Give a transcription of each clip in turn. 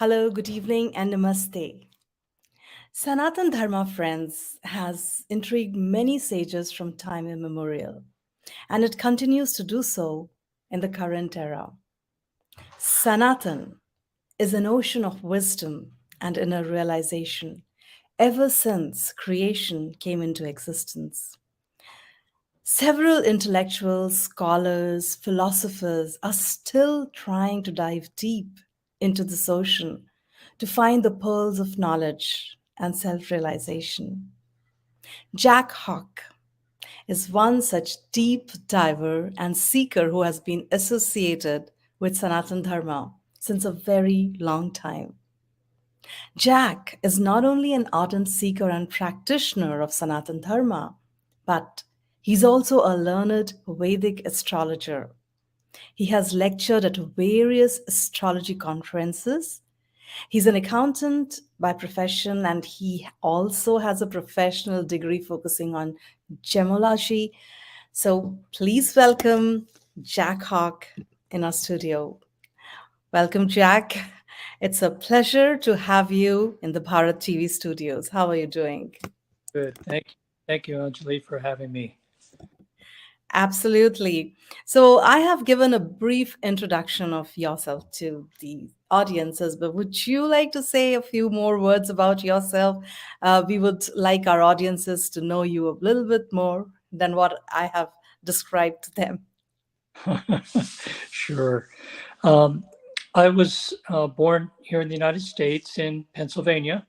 Hello, good evening, and namaste. Sanatan Dharma, friends, has intrigued many sages from time immemorial, and it continues to do so in the current era. Sanatan is an ocean of wisdom and inner realization ever since creation came into existence. Several intellectuals, scholars, philosophers are still trying to dive deep into this ocean to find the pearls of knowledge and self realization. Jack Hauck is one such deep diver and seeker who has been associated with Sanatan Dharma since a very long time. Jack is not only an ardent seeker and practitioner of Sanatan Dharma, but he's also a learned Vedic astrologer. He has lectured at various astrology conferences. He's an accountant by profession, and he also has a professional degree focusing on gemology. So please welcome Jack Hauck in our studio. Welcome, Jack. It's a pleasure to have you in the Bharat TV studios. How are you doing? Good. Thank you, Anjalee, for having me. Absolutely. So, I have given a brief introduction of yourself to the audiences, but would you like to say a few more words about yourself? We would like our audiences to know you a little bit more than what I have described to them. Sure. Um, I was born here in the United States in Pennsylvania,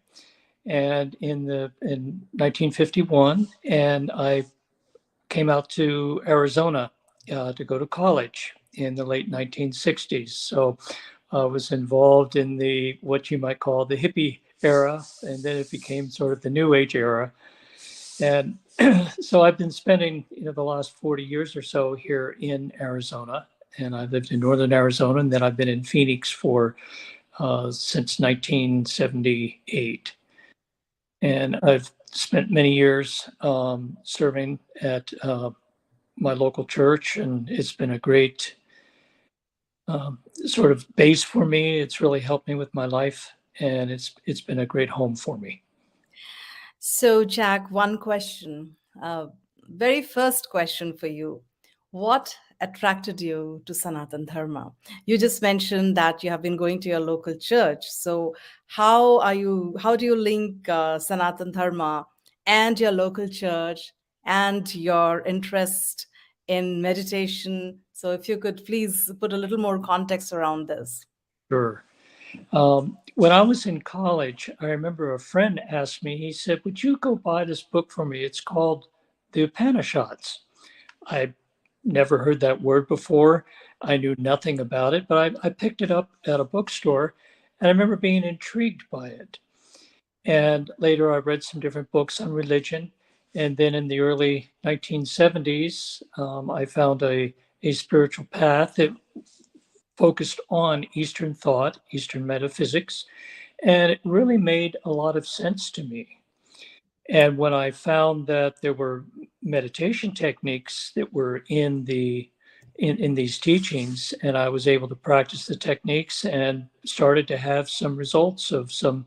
and in 1951, and I came out to Arizona to go to college in the late 1960s. So I was involved in the what you might call the hippie era, and then it became sort of the New Age era. And so I've been spending, the last 40 years or so here in Arizona, and I lived in northern Arizona, and then I've been in Phoenix for since 1978. And I've spent many years serving at my local church, and it's been a great sort of base for me. It's really helped me with my life, and it's been a great home for me. So, Jack, one question. Very first question for you. What attracted you to Sanatan Dharma? You just mentioned that you have been going to your local church. So, how do you link Sanatan Dharma and your local church and your interest in meditation? So, if you could please put a little more context around this. Sure. When I was in college, I remember a friend asked me, he said, "Would you go buy this book for me? It's called The Upanishads." I never heard that word before. I knew nothing about it, but I picked it up at a bookstore, and I remember being intrigued by it. And later I read some different books on religion. And then in the early 1970s, I found a spiritual path that focused on Eastern thought, Eastern metaphysics, and it really made a lot of sense to me. And when I found that there were meditation techniques that were in these teachings, and I was able to practice the techniques and started to have some results of some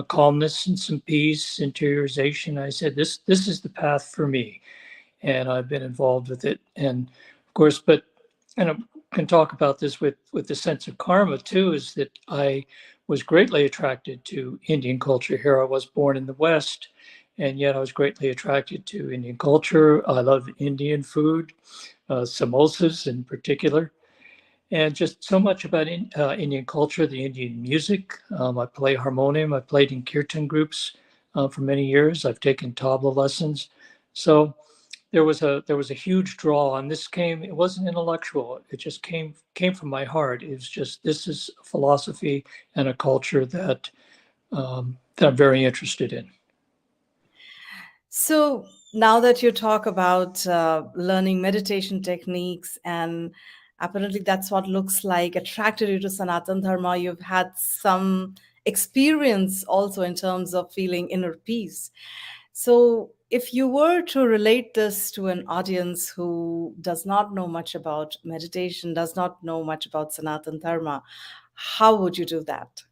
calmness and some peace, interiorization, I said, this is the path for me, and I've been involved with it. And of course, but and I can talk about this with the sense of karma too. Is that I was greatly attracted to Indian culture. Here I was born in the West, and yet I was greatly attracted to Indian culture. I love Indian food, samosas in particular, and just so much about Indian culture, the Indian music. I play harmonium. I played in kirtan groups for many years. I've taken tabla lessons. So there was a huge draw, and this came. It wasn't intellectual. It just came from my heart. It was just this is a philosophy and a culture that I'm very interested in. So now that you talk about learning meditation techniques, and apparently that's what looks like attracted you to Sanatan Dharma, you've had some experience also in terms of feeling inner peace. So if you were to relate this to an audience who does not know much about meditation, does not know much about Sanatan Dharma, how would you do that?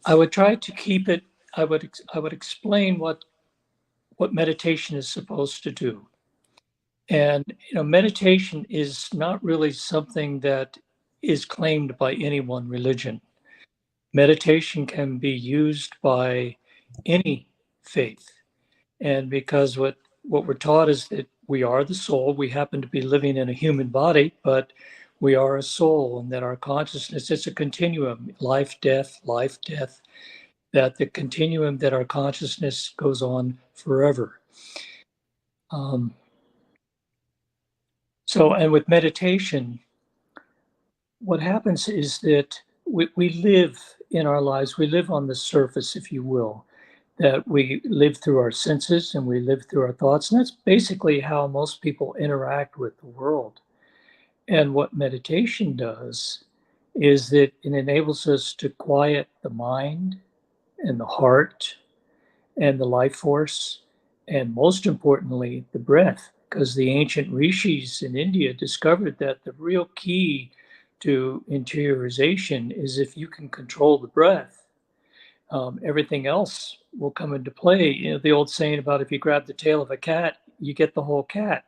I would try to keep it. I would explain what meditation is supposed to do. And meditation is not really something that is claimed by any one religion. Meditation can be used by any faith. And because what we're taught is that we are the soul, we happen to be living in a human body, but we are a soul, and that our consciousness is a continuum, life, death, that the continuum that our consciousness goes on forever. Um, and with meditation, what happens is that we live in our lives, we live on the surface, if you will, that we live through our senses and we live through our thoughts. And that's basically how most people interact with the world. And what meditation does is that it enables us to quiet the mind and the heart and the life force, and most importantly, the breath, because the ancient rishis in India discovered that the real key to interiorization is if you can control the breath, everything else will come into play. The old saying about if you grab the tail of a cat, you get the whole cat.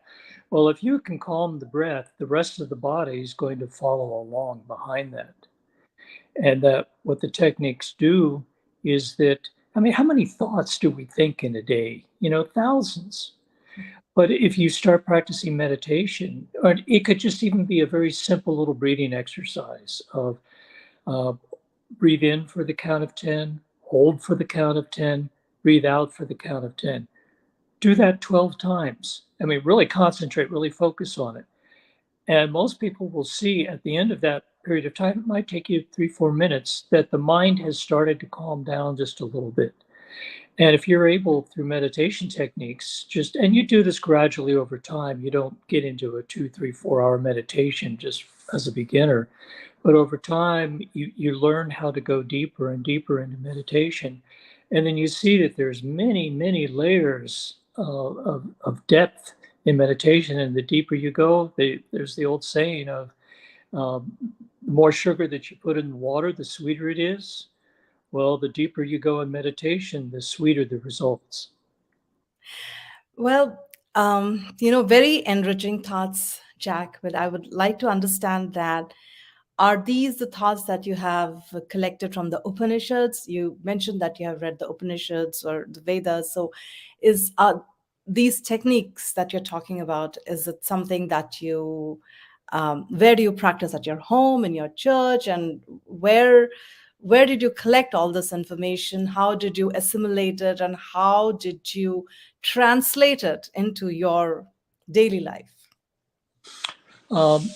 Well, if you can calm the breath, the rest of the body is going to follow along behind that. And that what the techniques do is that, I mean, how many thoughts do we think in a day? Thousands. But if you start practicing meditation, or it could just even be a very simple little breathing exercise of uh, breathe in for the count of 10, hold for the count of 10, breathe out for the count of 10. Do that 12 times. I mean, really concentrate, really focus on it. And most people will see at the end of that period of time, it might take you 3-4 minutes, that the mind has started to calm down just a little bit. And if you're able through meditation techniques, and you do this gradually over time, you don't get into a 2, 3, 4 hour meditation just as a beginner, but over time, you learn how to go deeper and deeper into meditation. And then you see that there's many, many layers of depth in meditation. And the deeper you go, there's the old saying of the more sugar that you put in the water, the sweeter it is. Well, the deeper you go in meditation, the sweeter the results. Well, very enriching thoughts, Jack, but I would like to understand that. Are these the thoughts that you have collected from the Upanishads? You mentioned that you have read the Upanishads or the Vedas. So, is these techniques that you're talking about, is it something that where do you practice, at your home, in your church, and where did you collect all this information? How did you assimilate it, and how did you translate it into your daily life? Um,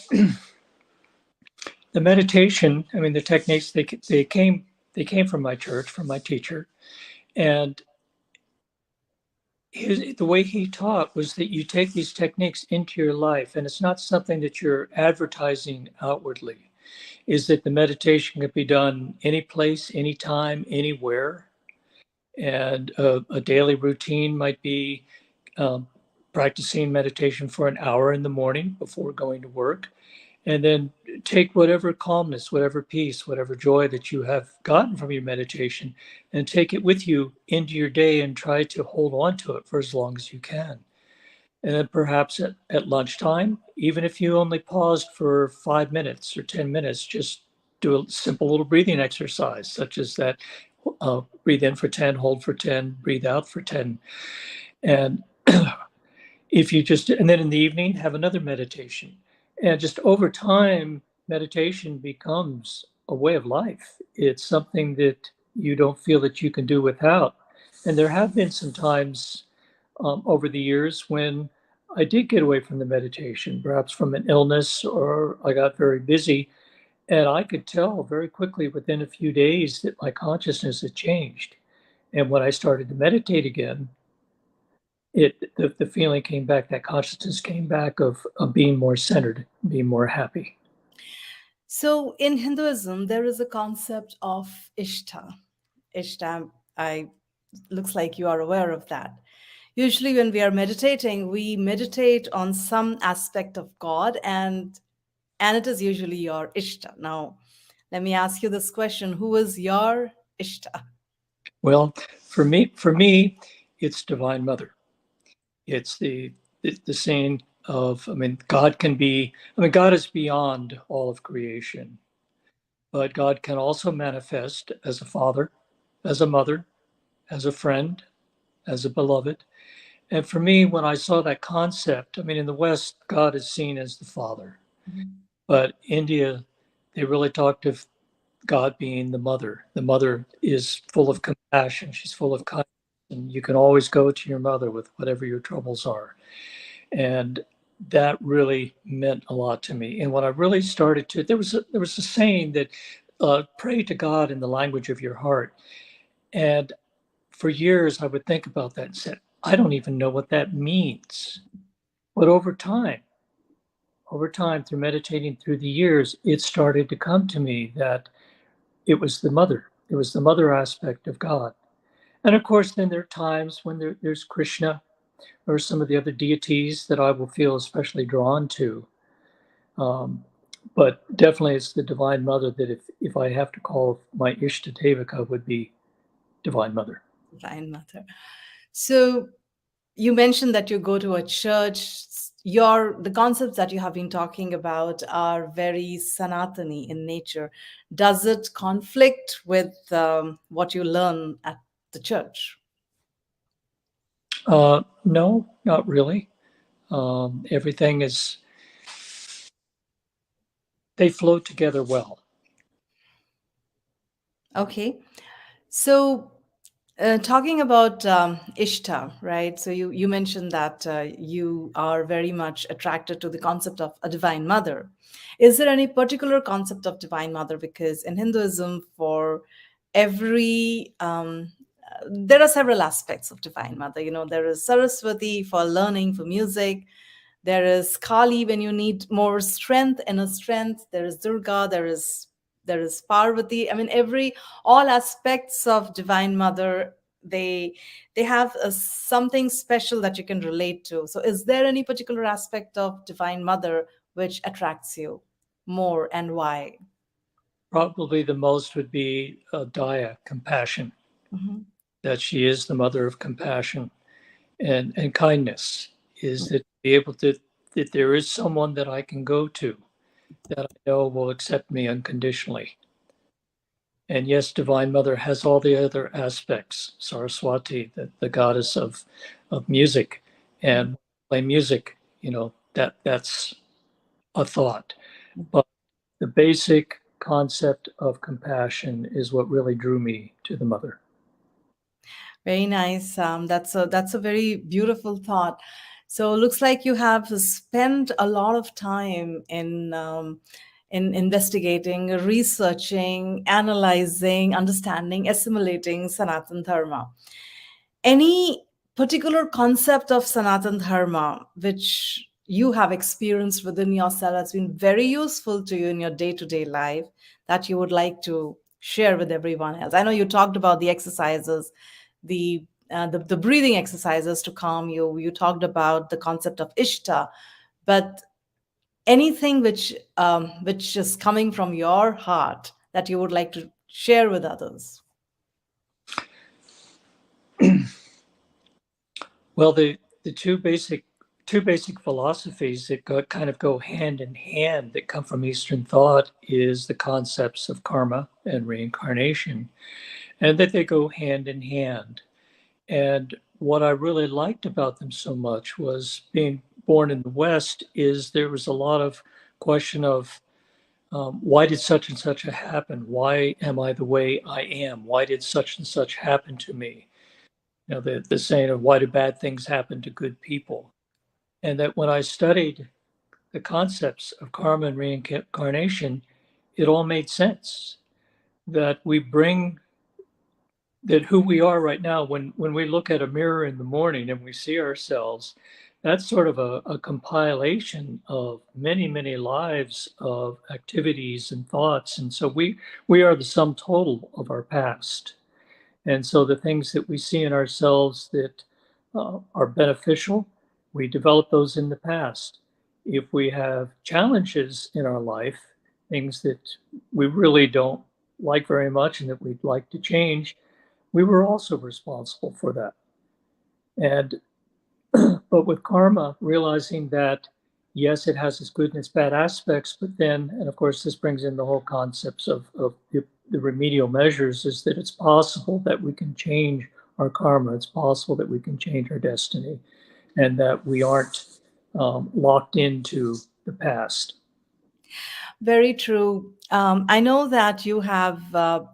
the meditation, I mean, the techniques, they came from my church, from my teacher, and the way he taught was that you take these techniques into your life, and it's not something that you're advertising outwardly. Is that the meditation can be done any place, anytime, anywhere, and a daily routine might be um, practicing meditation for an hour in the morning before going to work, and then take whatever calmness, whatever peace, whatever joy that you have gotten from your meditation, and take it with you into your day and try to hold on to it for as long as you can. And then perhaps at lunchtime, even if you only paused for 5 minutes or 10 minutes, just do a simple little breathing exercise, such as that breathe in for 10, hold for 10, breathe out for 10. And if you just, and then in the evening, have another meditation. And just over time, meditation becomes a way of life. It's something that you don't feel that you can do without. And there have been some times over the years when I did get away from the meditation, perhaps from an illness or I got very busy. And I could tell very quickly within a few days that my consciousness had changed. And when I started to meditate again, the feeling came back, that consciousness came back of being more centered, being more happy. So in Hinduism, there is a concept of ishta. Ishta, I looks like you are aware of that. Usually, when we are meditating, we meditate on some aspect of God, and it is usually your ishta. Now, let me ask you this question: who is your ishta? Well, for me, it's Divine Mother. It's the saying of, I mean, God can be, I mean, God is beyond all of creation, but God can also manifest as a father, as a mother, as a friend, as a beloved. And for me, when I saw that concept, I mean, in the West, God is seen as the father, Mhm. but India, they really talked of God being the mother. The mother is full of compassion. She's full of kindness, and you can always go to your mother with whatever your troubles are. And that really meant a lot to me. And when I really started to, there was a saying that pray to God in the language of your heart. And for years, I would think about that and said, I don't even know what that means. But over time, through meditating through the years, it started to come to me that it was the mother. It was the mother aspect of God. And of course, then there are times when there's Krishna or some of the other deities that I will feel especially drawn to. Um, but definitely, it's the Divine Mother that if I have to call my Ishta Devika would be Divine Mother. Divine Mother. So you mentioned that you go to a church. Your the concepts that you have been talking about are very Sanatani in nature. Does it conflict with what you learn at the church? No, not really. Everything is, they flow together well. Okay. So, talking about Ishta, right? So you mentioned that you are very much attracted to the concept of a divine mother. Is there any particular concept of divine mother? Because in Hinduism, for every there are several aspects of divine mother. You know, there is Saraswati for learning, for music. There is Kali when you need more strength, inner strength. There is Durga. There is Parvati. I mean, every all aspects of Divine Mother, they have something special that you can relate to. So, is there any particular aspect of Divine Mother which attracts you more, and why? Probably the most would be Daya, compassion, Mhm. that she is the mother of compassion and kindness, is that be able to, that there is someone that I can go to that I know will accept me unconditionally. And yes, Divine Mother has all the other aspects. Saraswati, the goddess of music, and play music, that's a thought. But the basic concept of compassion is what really drew me to the mother. Very nice. That's a very beautiful thought. So looks like you have spent a lot of time in investigating, researching, analyzing, understanding, assimilating Sanatan Dharma. Any particular concept of Sanatan Dharma which you have experienced within yourself has been very useful to you in your day-to-day life that you would like to share with everyone else? I know you talked about the exercises, the breathing exercises to calm you. You talked about the concept of ishta, but anything which is coming from your heart that you would like to share with others? Well, the two basic philosophies that kind of go hand in hand that come from Eastern thought is the concepts of karma and reincarnation, and that they go hand in hand. And what I really liked about them so much was being born in the West is there was a lot of question of why did such and such happen? Why am I the way I am? Why did such and such happen to me? The saying of why do bad things happen to good people? And that when I studied the concepts of karma and reincarnation, it all made sense. That we bring that who we are right now, when we look at a mirror in the morning and we see ourselves, that's sort of a compilation of many, many lives of activities and thoughts. And so we are the sum total of our past. And so the things that we see in ourselves that are beneficial, we develop those in the past. If we have challenges in our life, things that we really don't like very much and that we'd like to change, we were also responsible for that. And but with karma, realizing that yes, it has its good and its bad aspects, but then, and of course, this brings in the whole concepts of the remedial measures, is that it's possible that we can change our karma. It's possible that we can change our destiny, and that we aren't locked into the past. Very true. I know that you have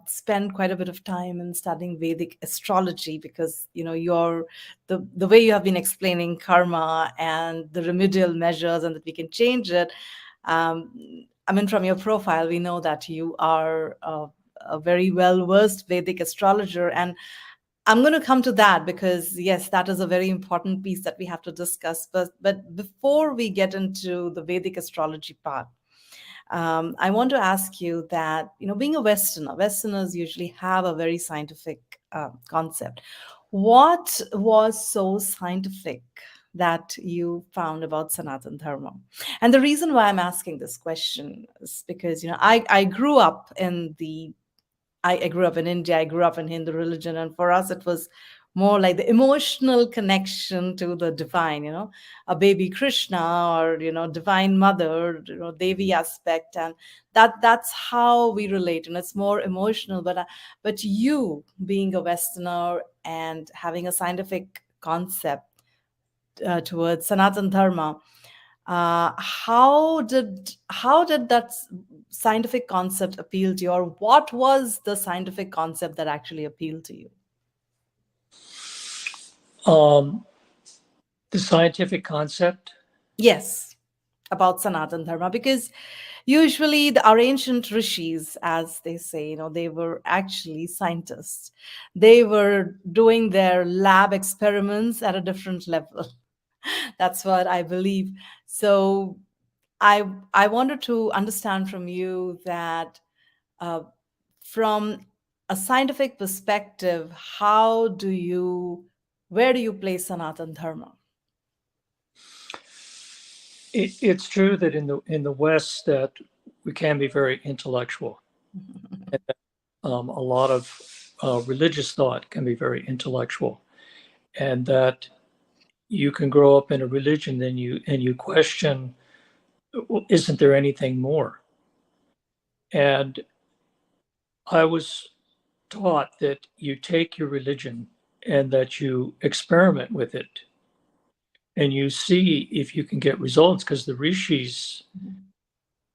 spent quite a bit of time in studying Vedic astrology because your the way you have been explaining karma and the remedial measures and that we can change it. Um, I mean, from your profile, we know that you are a very well versed Vedic astrologer, and I'm going to come to that because yes, that is a very important piece that we have to discuss. But before we get into the Vedic astrology part, I want to ask you that, being a Westerner, Westerners usually have a very scientific concept. What was so scientific that you found about Sanatan Dharma? And the reason why I'm asking this question is because, I grew up in I grew up in India, I grew up in Hindu religion, and for us, it was more like the emotional connection to the divine, a baby Krishna or, divine mother, Devi aspect. And that's how we relate. And it's more emotional. But you being a Westerner and having a scientific concept towards Sanatan Dharma, how did that scientific concept appeal to you, or what was the scientific concept that actually appealed to you? Um, the scientific concept. Yes, about Sanatan Dharma, because usually our ancient rishis, as they say, they were actually scientists. They were doing their lab experiments at a different level. That's what I believe. So I wanted to understand from you that uh, from a scientific perspective, where do you place Sanatan Dharma? It's true that in the West that we can be very intellectual. A lot of religious thought can be very intellectual, and that you can grow up in a religion and you question, well, isn't there anything more? And I was taught that you take your religion and that you experiment with it and you see if you can get results, because the rishis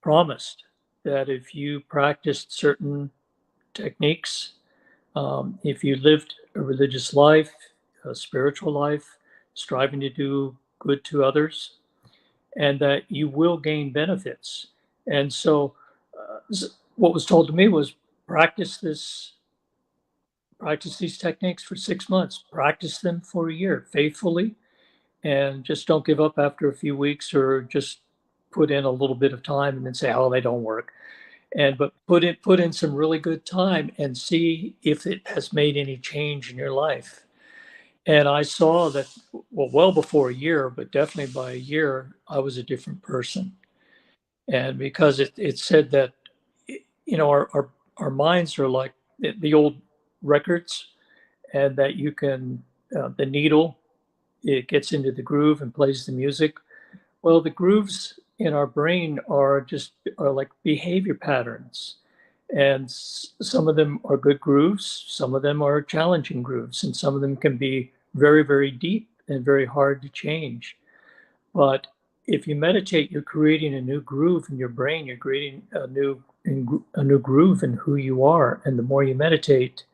promised that if you practiced certain techniques, if you lived a religious life, a spiritual life, striving to do good to others, and that you will gain benefits. And so, what was told to me was practice this, practice these techniques for 6 months, practice them for a year faithfully, and just don't give up after a few weeks or just put in a little bit of time and then say, oh, they don't work. But put in some really good time and see if it has made any change in your life. And I saw that, well before a year, but definitely by a year, I was a different person. And because it said that, our minds are like the old records, and that you can, the needle, it gets into the groove and plays the music. Well, the grooves in our brain are like behavior patterns. And some of them are good grooves, some of them are challenging grooves, and some of them can be very, very deep and very hard to change. But if you meditate, you're creating a new groove in your brain. You're creating a new groove in who you are. And the more you meditate,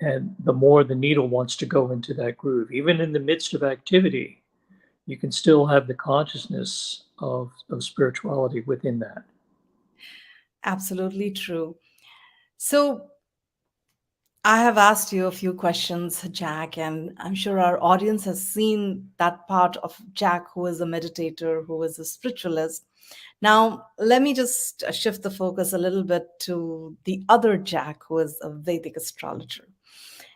and the more the needle wants to go into that groove. Even in the midst of activity, you can still have the consciousness of spirituality within that. Absolutely true. So I have asked you a few questions, Jack, and I'm sure our audience has seen that part of Jack who is a meditator, who is a spiritualist. Now, let me just shift the focus a little bit to the other Jack, who is a Vedic astrologer.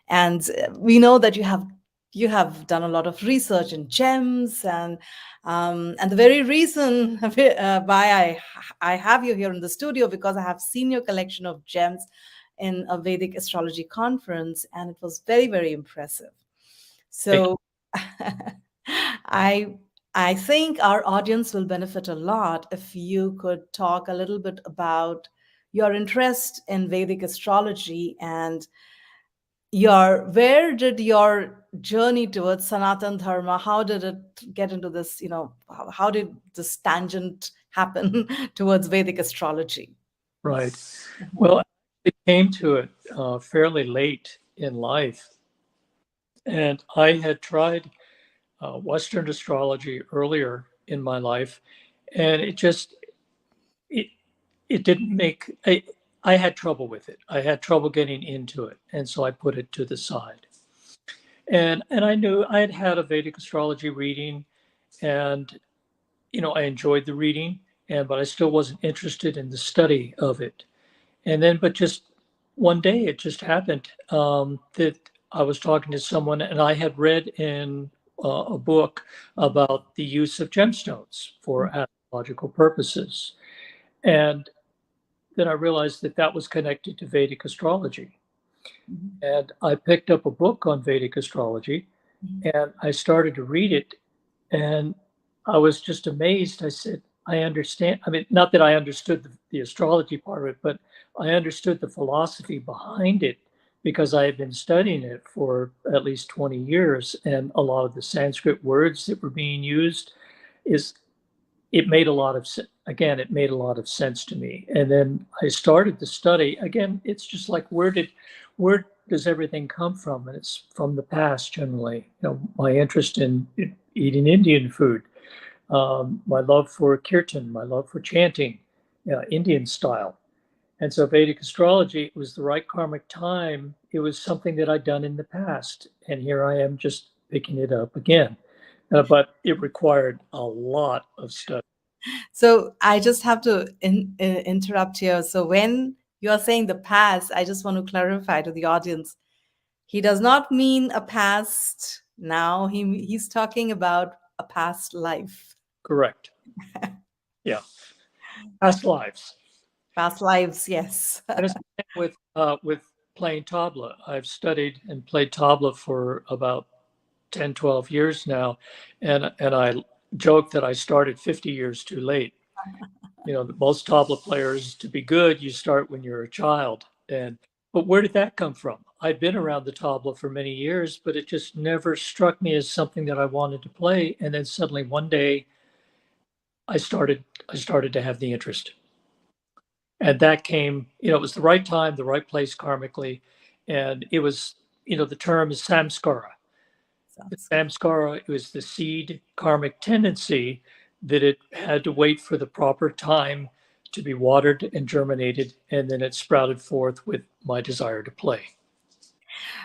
And we know that you have done a lot of research in gems, and the very reason why I have you here in the studio, because I have seen your collection of gems in a Vedic Astrology Conference, and it was very, very impressive. Thank So I I think our audience will benefit a lot if you could talk a little bit about your interest in Vedic astrology and your where did your journey towards Sanatan Dharma, how did it get into this, how did this tangent happen towards Vedic astrology? Right. Mhm. Well, I came to it fairly late in life, and I had tried Western astrology earlier in my life, and it it didn't make. I had trouble with it. I had trouble getting into it, and so I put it to the side. And I knew I had had a Vedic astrology reading, and I enjoyed the reading, but I still wasn't interested in the study of it. And then, but just one day, it just happened that I was talking to someone, and I had read in a book about the use of gemstones for astrological purposes. And then I realized that that was connected to Vedic astrology. Mhm. And I picked up a book on Vedic astrology, Mhm. and I started to read it. And I was just amazed. I said, I understand. I mean, not that I understood the astrology part of it, but I understood the philosophy behind it because I had been studying it for at least 20 years. And a lot of the Sanskrit words that were being used is, it made a lot of again, it made a lot of sense to me. And then I started to study. Again, it's just like, where does everything come from? And it's from the past generally. My interest in eating Indian food, my love for kirtan, my love for chanting, Indian style. And so Vedic astrology was the right karmic time. It was something that I'd done in the past. And here I am just picking it up again. But it required a lot of study. So I just have to interrupt here. So when you are saying the past, I just want to clarify to the audience. He does not mean a past now. He's talking about a past life, Correct. Yeah. Past lives. past lives. Yes. And it's the same with playing tabla. I've studied and played tabla for about 10, 12 years now. And I joke that I started 50 years too late. Most tabla players, to be good, you start when you're a child. But where did that come from? I'd been around the tabla for many years, but it just never struck me as something that I wanted to play. And then suddenly one day I started to have the interest. And that came, it was the right time, the right place karmically. And it was, the term is samskara. The Sounds good. samskara, it was the seed karmic tendency that it had to wait for the proper time to be watered and germinated, and then it sprouted forth with my desire to play.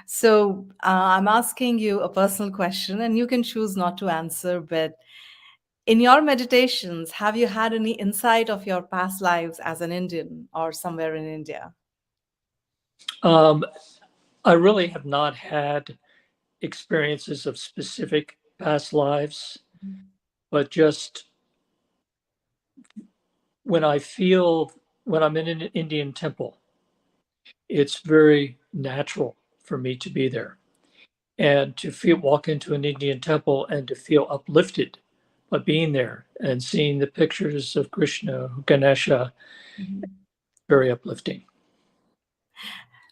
So I'm asking you a personal question, and you can choose not to answer. But in your meditations, have you had any insight of your past lives as an Indian or somewhere in India? Um, I really have not had experiences of specific past lives, but just when I'm in an Indian temple, it's very natural for me to be there and to walk into an Indian temple and to feel uplifted by being there and seeing the pictures of Krishna, Ganesha, Mhm. very uplifting.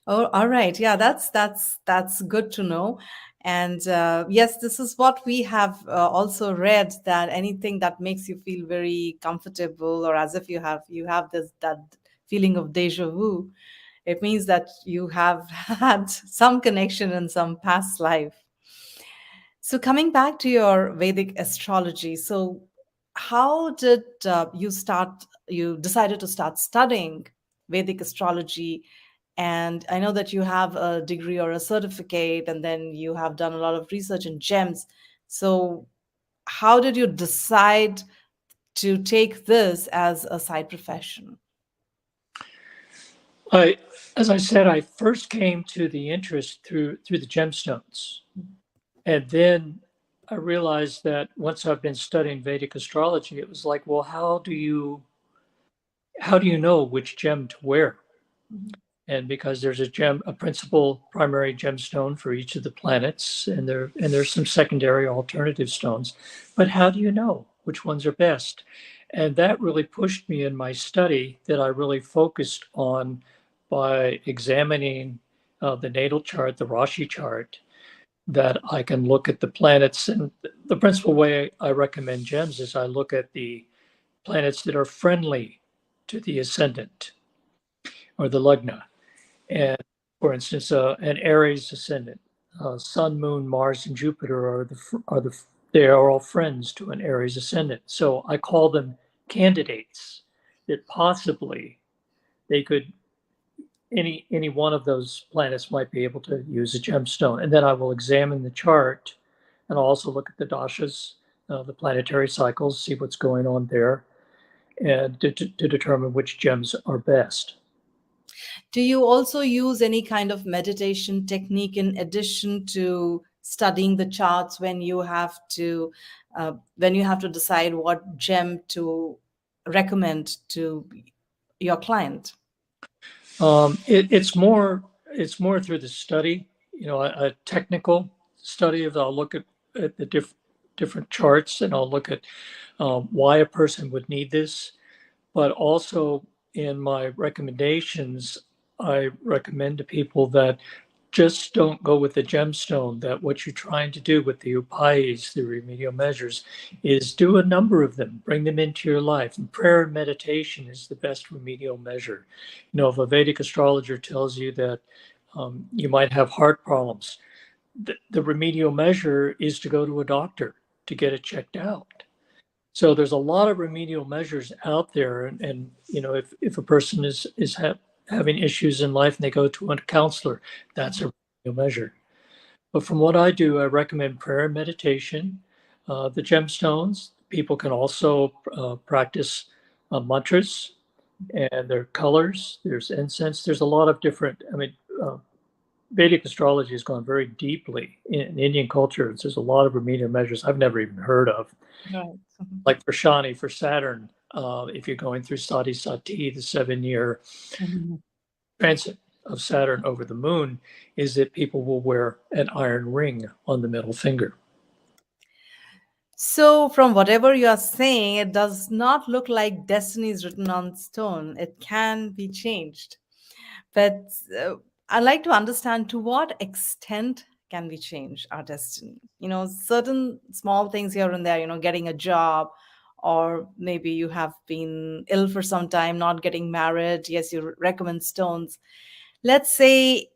Oh, all right. Yeah, that's good to know. And yes, this is what we have also read, that anything that makes you feel very comfortable or as if you have this that feeling of deja vu, it means that you have had some connection in some past life. So coming back to your Vedic astrology, so how did you decided to start studying Vedic astrology? And I know that you have a degree or a certificate, and then you have done a lot of research in gems. So how did you decide to take this as a side profession? I, as I said, I first came to the interest through the gemstones, and then I realized that once I've been studying Vedic astrology, it was like, well, how do you know which gem to wear? And because there's a principal primary gemstone for each of the planets, and there's some secondary alternative stones. But how do you know which ones are best? And that really pushed me in my study that I really focused on by examining the natal chart, the Rashi chart, that I can look at the planets. And the principal way I recommend gems is I look at the planets that are friendly to the ascendant or the lugna. And for instance, an Aries ascendant, Sun, Moon, Mars, and Jupiter they are all friends to an Aries ascendant. So I call them candidates that possibly they could any one of those planets might be able to use a gemstone. And then I will examine the chart and I'll also look at the dashas, the planetary cycles, see what's going on there, and to determine which gems are best. Do you also use any kind of meditation technique in addition to studying the charts when you have to decide what gem to recommend to your client? It's more through the study, a technical study of I'll look at the different charts and I'll look at why a person would need this, but also in my recommendations, I recommend to people that just don't go with the gemstone, that what you're trying to do with the upayas, the remedial measures, is do a number of them, bring them into your life. And prayer and meditation is the best remedial measure. If a Vedic astrologer tells you that you might have heart problems, the remedial measure is to go to a doctor to get it checked out. So there's a lot of remedial measures out there, and if a person is having issues in life and they go to a counselor, that's a remedial measure. But from what I do, I recommend prayer and meditation. The gemstones, people can also practice mantras and their colors. There's incense. There's a lot of different. Vedic astrology has gone very deeply in Indian culture. There's a lot of remedial measures I've never even heard of. Right. Like for Shani, for Saturn, if you're going through Sati Sati, the 7-year Mhm. transit of Saturn over the moon, is that people will wear an iron ring on the middle finger. So, from whatever you are saying, it does not look like destiny is written on stone. It can be changed. But I'd like to understand, to what extent can we change our destiny? Certain small things here and there, getting a job, or maybe you have been ill for some time, not getting married. Yes, you recommend stones. Let's say,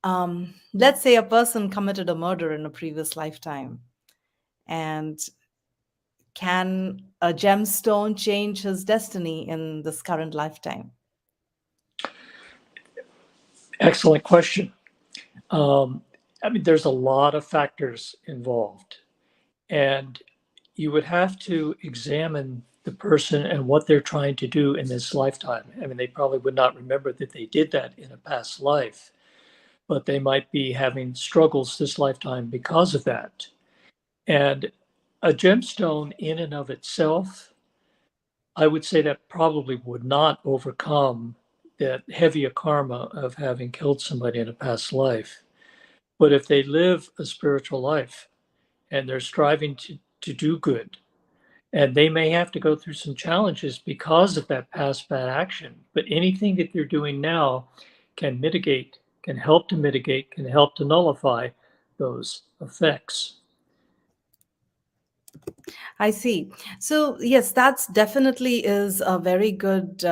let's say a person committed a murder in a previous lifetime. And can a gemstone change his destiny in this current lifetime? Excellent question. There's a lot of factors involved, and you would have to examine the person and what they're trying to do in this lifetime. They probably would not remember that they did that in a past life, but they might be having struggles this lifetime because of that. And a gemstone in and of itself, I would say that probably would not overcome that heavier karma of having killed somebody in a past life. But if they live a spiritual life and they're striving to do good, and they may have to go through some challenges because of that past bad action, but anything that they're doing now can mitigate, can help to mitigate, can help to nullify those effects. I see. So yes, that's definitely is a very good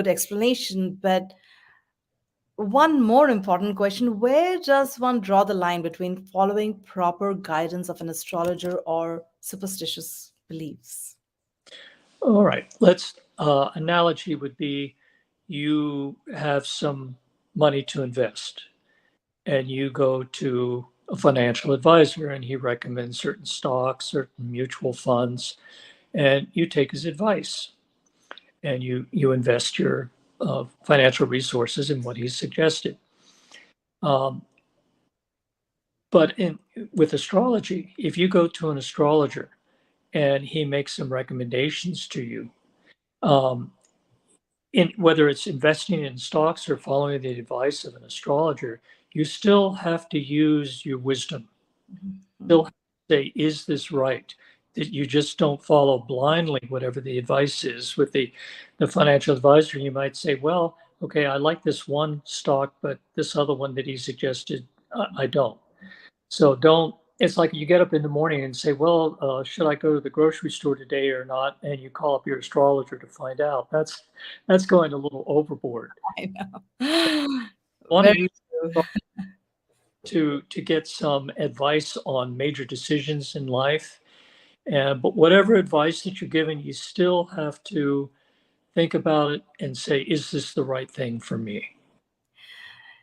explanation. But one more important question: where does one draw the line between following proper guidance of an astrologer or superstitious beliefs? All right, let's analogy would be you have some money to invest and you go to a financial advisor and he recommends certain stocks, certain mutual funds, and you take his advice and you invest your financial resources in what he suggested. Um, but with astrology, if you go to an astrologer and he makes some recommendations to you, um, in whether it's investing in stocks or following the advice of an astrologer, you still have to use your wisdom. Still have to say, is this right? That you just don't follow blindly whatever the advice is. With the financial advisor, you might say, well, okay, I like this one stock, but this other one that he suggested, I don't. So don't, it's like you get up in the morning and say, well, should I go to the grocery store today or not? And you call up your astrologer to find out. That's going a little overboard. I know. Want to Very use true. to get some advice on major decisions in life. But whatever advice that you're given, you still have to think about it and say, is this the right thing for me?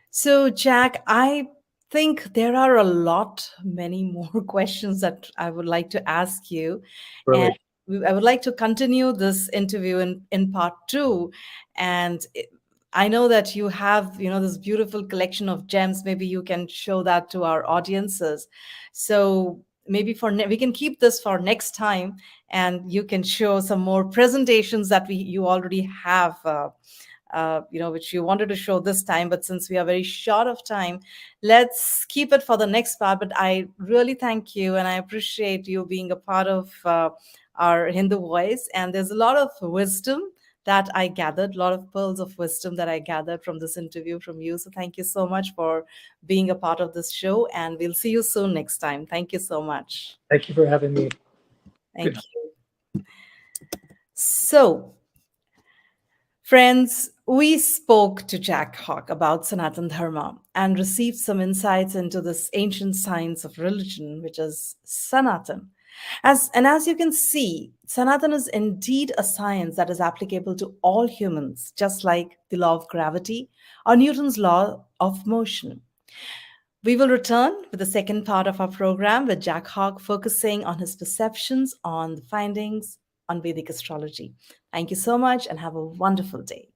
So, Jack, I think there are a lot, many more questions that I would like to ask you. And Really? I would like to continue this interview in part two. And I know that you have, this beautiful collection of gems. Maybe you can show that to our audiences. So maybe we can keep this for next time, and you can show some more presentations that you already have. Which you wanted to show this time. But since we are very short of time, let's keep it for the next part. But I really thank you, and I appreciate you being a part of our Hindu Voice. And there's a lot of wisdom that I gathered, a lot of pearls of wisdom that I gathered from this interview from you. So thank you so much for being a part of this show. And we'll see you soon next time. Thank you so much. Thank you for having me. Thank Good. you. So, friends, we spoke to Jack Hauck about Sanatan Dharma and received some insights into this ancient science of religion, which is Sanatan. As you can see, Sanatan is indeed a science that is applicable to all humans, just like the law of gravity or Newton's law of motion. We will return with the second part of our program with Jack Hauck focusing on his perceptions on the findings on Vedic astrology. Thank you so much and have a wonderful day.